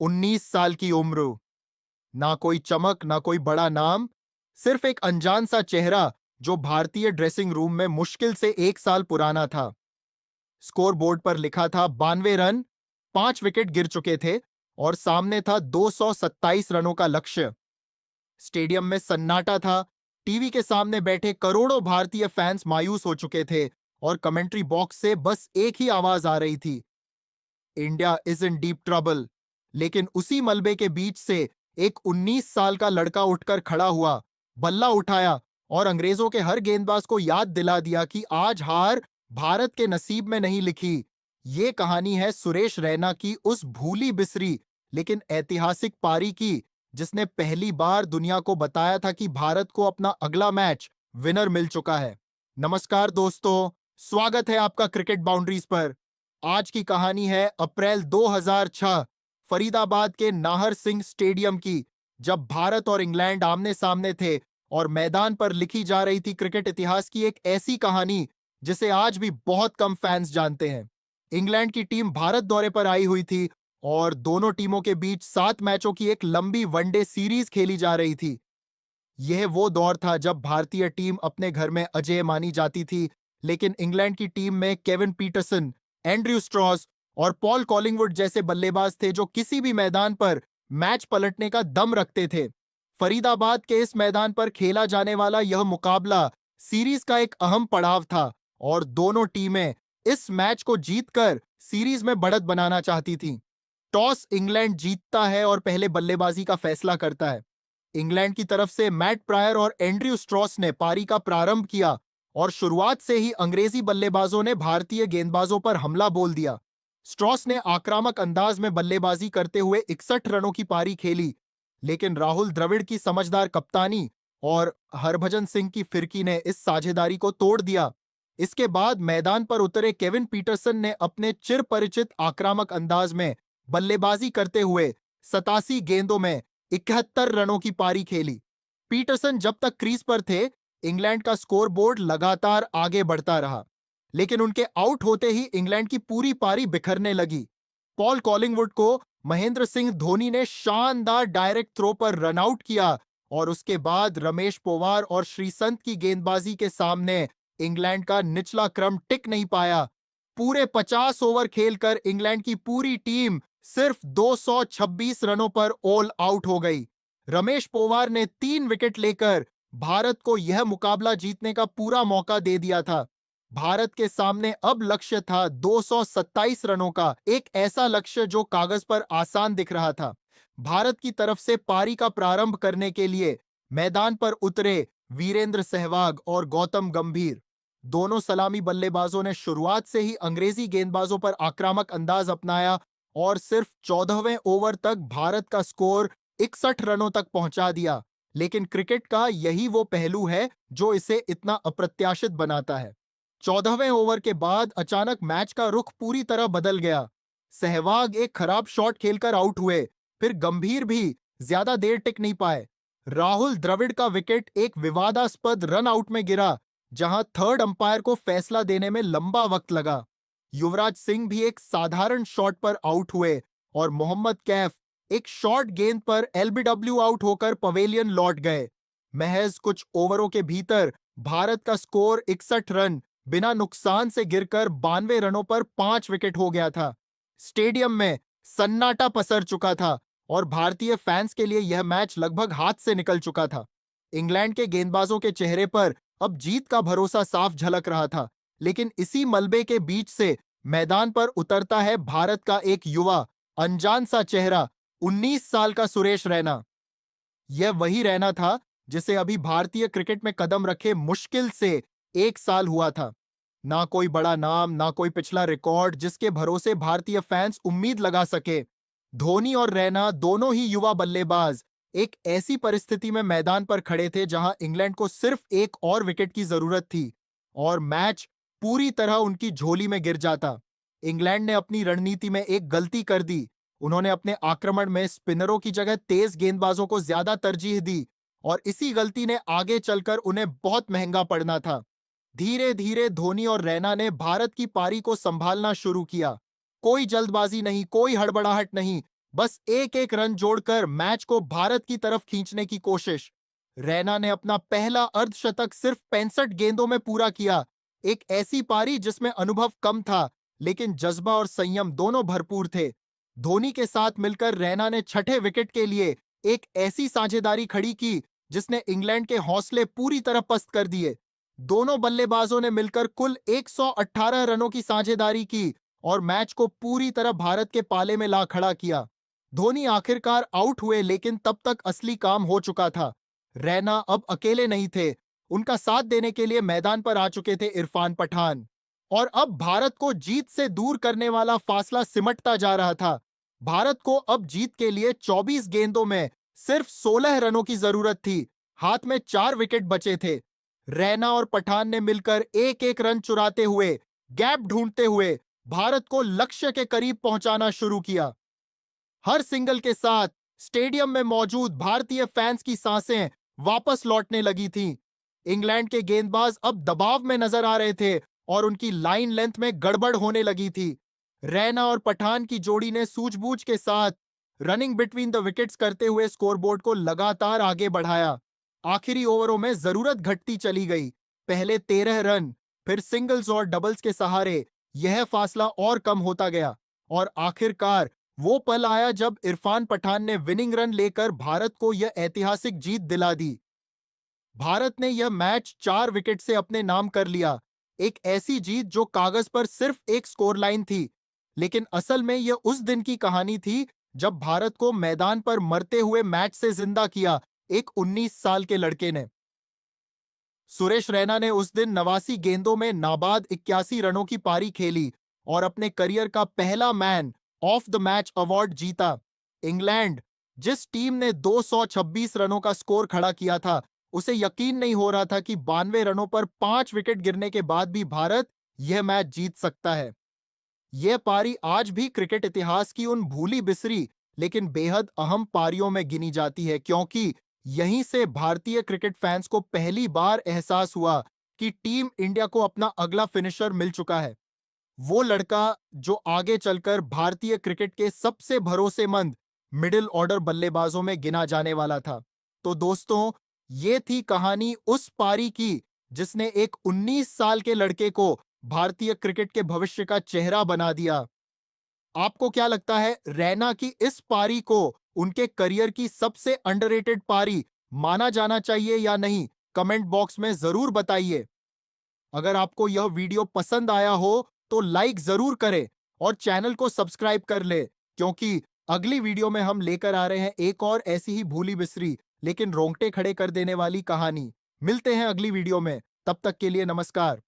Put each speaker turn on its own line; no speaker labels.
19 साल की उम्र, ना कोई चमक ना कोई बड़ा नाम, सिर्फ एक अनजान सा चेहरा जो भारतीय ड्रेसिंग रूम में मुश्किल से 1 साल पुराना था। स्कोर बोर्ड पर लिखा था 92 रन, 5 विकेट गिर चुके थे और सामने था 227 रनों का लक्ष्य। स्टेडियम में सन्नाटा था। टीवी के सामने बैठे करोड़ों भारतीय फैंस मायूस हो चुके थे और कमेंट्री बॉक्स से बस एक ही आवाज आ रही थी, India is in deep trouble. लेकिन उसी मलबे के बीच से एक 19 साल का लड़का उठकर खड़ा हुआ, बल्ला उठाया और अंग्रेजों के हर गेंदबाज को याद दिला दिया कि आज हार भारत के नसीब में नहीं लिखी। ये कहानी है सुरेश रैना की उस भूली बिसरी लेकिन ऐतिहासिक पारी की, जिसने पहली बार दुनिया को बताया था कि भारत को अपना अगला मैच विनर मिल चुका है। नमस्कार दोस्तों, स्वागत है आपका क्रिकेट बाउंड्रीज पर। आज की कहानी है अप्रैल 2006 फरीदाबाद के नाहर सिंह स्टेडियम की, जब भारत और इंग्लैंड आमने सामने थे और मैदान पर लिखी जा रही थी क्रिकेट इतिहास की एक ऐसी कहानी जिसे आज भी बहुत कम फैंस जानते हैं। इंग्लैंड की टीम भारत दौरे पर आई हुई थी और दोनों टीमों के बीच 7 मैचों की एक लंबी वनडे सीरीज खेली जा रही थी। यह वो दौर था जब भारतीय टीम अपने घर में अजेय मानी जाती थी, लेकिन इंग्लैंड की टीम में केविन पीटरसन, एंड्रयू स्ट्रॉस और पॉल कॉलिंगवुड जैसे बल्लेबाज थे जो किसी भी मैदान पर मैच पलटने का दम रखते थे। फरीदाबाद के इस मैदान पर खेला जाने वाला यह मुकाबला सीरीज का एक अहम पड़ाव था और दोनों टीमें इस मैच को जीतकर सीरीज में बढ़त बनाना चाहती थीं। टॉस इंग्लैंड जीतता है और पहले बल्लेबाजी का फैसला करता है। इंग्लैंड की तरफ से मैट प्रायर और एंड्रयू स्ट्रॉस ने पारी का प्रारंभ किया और शुरुआत से ही अंग्रेजी बल्लेबाजों ने भारतीय गेंदबाजों पर हमला बोल दिया। स्ट्रॉस ने आक्रामक अंदाज में बल्लेबाजी करते हुए 61 रनों की पारी खेली, लेकिन राहुल द्रविड़ की समझदार कप्तानी और हरभजन सिंह की फिरकी ने इस साझेदारी को तोड़ दिया। इसके बाद मैदान पर उतरे केविन पीटरसन ने अपने चिरपरिचित आक्रामक अंदाज में बल्लेबाजी करते हुए 87 गेंदों में 71 रनों की पारी खेली। पीटरसन जब तक क्रीज पर थे, इंग्लैंड का स्कोरबोर्ड लगातार आगे बढ़ता रहा, लेकिन उनके आउट होते ही इंग्लैंड की पूरी पारी बिखरने लगी। पॉल कॉलिंगवुड को महेंद्र सिंह धोनी ने शानदार डायरेक्ट थ्रो पर रन आउट किया और उसके बाद रमेश पोवार और श्रीसंत की गेंदबाजी के सामने इंग्लैंड का निचला क्रम टिक नहीं पाया। पूरे 50 ओवर खेलकर इंग्लैंड की पूरी टीम सिर्फ 226 रनों पर ऑल आउट हो गई। रमेश पोवार ने 3 विकेट लेकर भारत को यह मुकाबला जीतने का पूरा मौका दे दिया था। भारत के सामने अब लक्ष्य था 227 रनों का, एक ऐसा लक्ष्य जो कागज पर आसान दिख रहा था। भारत की तरफ से पारी का प्रारंभ करने के लिए मैदान पर उतरे वीरेंद्र सहवाग और गौतम गंभीर। दोनों सलामी बल्लेबाजों ने शुरुआत से ही अंग्रेजी गेंदबाजों पर आक्रामक अंदाज अपनाया और सिर्फ 14वें ओवर तक भारत का स्कोर 61 रनों तक पहुंचा दिया। लेकिन क्रिकेट का यही वो पहलू है जो इसे इतना अप्रत्याशित बनाता है। 14वें ओवर के बाद अचानक मैच का रुख पूरी तरह बदल गया। सहवाग एक खराब शॉट खेलकर आउट हुए, फिर गंभीर भी ज्यादा देर टिक नहीं पाए। राहुल द्रविड़ का विकेट एक विवादास्पद रन आउट में गिरा, जहां थर्ड अंपायर को फैसला देने में लंबा वक्त लगा। युवराज सिंह भी एक साधारण शॉट पर आउट हुए और मोहम्मद कैफ एक शॉर्ट गेंद पर एलबीडब्ल्यू आउट होकर पवेलियन लौट गए। महज कुछ ओवरों के भीतर भारत का स्कोर 61 रन बिना नुकसान से गिरकर 92 रनों पर 5 विकेट हो गया था। स्टेडियम में सन्नाटा पसर चुका था और भारतीय फैंस के लिए यह मैच लगभग हाथ से निकल चुका था। इंग्लैंड के गेंदबाजों के चेहरे पर अब जीत का भरोसा साफ झलक रहा था, लेकिन इसी मलबे के बीच से मैदान पर उतरता है भारत का एक युवा, अनजान सा चेहरा, 19 साल का सुरेश रैना। यह वही रैना था जिसे अभी भारतीय क्रिकेट में कदम रखे मुश्किल से 1 साल हुआ था। ना कोई बड़ा नाम, ना कोई पिछला रिकॉर्ड जिसके भरोसे भारतीय फैंस उम्मीद लगा सके। धोनी और रैना दोनों ही युवा बल्लेबाज एक ऐसी परिस्थिति में मैदान पर खड़े थे जहां इंग्लैंड को सिर्फ एक और विकेट की जरूरत थी और मैच पूरी तरह उनकी झोली में गिर जाता। इंग्लैंड ने अपनी रणनीति में एक गलती कर दी। उन्होंने अपने आक्रमण में स्पिनरों की जगह तेज गेंदबाजों को ज्यादा तरजीह दी और इसी गलती ने आगे चलकर उन्हें बहुत महंगा पड़ना था। धीरे धीरे धोनी और रैना ने भारत की पारी को संभालना शुरू किया। कोई जल्दबाजी नहीं, कोई हड़बड़ाहट नहीं, बस एक एक रन जोड़कर मैच को भारत की तरफ खींचने की कोशिश। रैना ने अपना पहला अर्धशतक सिर्फ 65 गेंदों में पूरा किया। एक ऐसी पारी जिसमें अनुभव कम था, लेकिन जज्बा और संयम दोनों भरपूर थे। धोनी के साथ मिलकर रैना ने छठे विकेट के लिए एक ऐसी साझेदारी खड़ी की जिसने इंग्लैंड के हौसले पूरी तरह पस्त कर दिए। दोनों बल्लेबाजों ने मिलकर कुल 118 रनों की साझेदारी की और मैच को पूरी तरह भारत के पाले में ला खड़ा किया। धोनी आखिरकार आउट हुए, लेकिन तब तक असली काम हो चुका था। रैना अब अकेले नहीं थे। उनका साथ देने के लिए मैदान पर आ चुके थे इरफान पठान। और अब भारत को जीत से दूर करने वाला फासला सिमटता जा रहा था। भारत को अब जीत के लिए 24 गेंदों में सिर्फ 16 रनों की जरूरत थी। हाथ में 4 विकेट बचे थे। रैना और पठान ने मिलकर एक एक रन चुराते हुए, गैप ढूंढते हुए भारत को लक्ष्य के करीब पहुंचाना शुरू किया। हर सिंगल के साथ स्टेडियम में मौजूद भारतीय फैंस की सांसें वापस लौटने लगी थीं। इंग्लैंड के गेंदबाज अब दबाव में नजर आ रहे थे और उनकी लाइन लेंथ में गड़बड़ होने लगी थी। रैना और पठान की जोड़ी ने सूझबूझ के साथ रनिंग बिटवीन द विकेट्स करते हुए स्कोरबोर्ड को लगातार आगे बढ़ाया। आखिरी ओवरों में जरूरत घटती चली गई। पहले 13 रन, फिर सिंगल्स और डबल्स के सहारे यह फासला और कम होता गया और आखिरकार वो पल आया जब इरफान पठान ने विनिंग रन लेकर भारत को यह ऐतिहासिक जीत दिला दी। भारत ने यह मैच 4 विकेट से अपने नाम कर लिया। एक ऐसी जीत जो कागज पर सिर्फ एक स्कोर लाइन थी, लेकिन असल में यह उस दिन की कहानी थी जब भारत को मैदान पर मरते हुए मैच से जिंदा किया एक 19 साल के लड़के ने। सुरेश रैना ने उस दिन 89 गेंदों में नाबाद 81 रनों की पारी खेली और अपने करियर का पहला man of the match award जीता। इंग्लैंड, जिस टीम ने 226 रनों का स्कोर खड़ा किया था, उसे यकीन नहीं हो रहा था कि 92 रनों पर 5 विकेट गिरने के बाद भी भारत यह मैच जीत सकता है। यह पारी आज भी क्रिकेट इतिहास की उन भूली बिसरी लेकिन बेहद अहम पारियों में गिनी जाती है, क्योंकि यहीं से भारतीय क्रिकेट फैंस को पहली बार एहसास हुआ कि टीम इंडिया को अपना अगला फिनिशर मिल चुका है। वो लड़का जो आगे चलकर भारतीय क्रिकेट के सबसे भरोसेमंद मिडिल ऑर्डर बल्लेबाजों में गिना जाने वाला था। तो दोस्तों, ये थी कहानी उस पारी की जिसने एक 19 साल के लड़के को भारतीय क्रिकेट के भविष्य का चेहरा बना दिया। आपको क्या लगता है, रैना की इस पारी को उनके करियर की सबसे अंडररेटेड पारी माना जाना चाहिए या नहीं? कमेंट बॉक्स में जरूर बताइए। अगर आपको यह वीडियो पसंद आया हो तो लाइक जरूर करें और चैनल को सब्सक्राइब कर ले, क्योंकि अगली वीडियो में हम लेकर आ रहे हैं एक और ऐसी ही भूली बिसरी लेकिन रोंगटे खड़े कर देने वाली कहानी। मिलते हैं अगली वीडियो में, तब तक के लिए नमस्कार।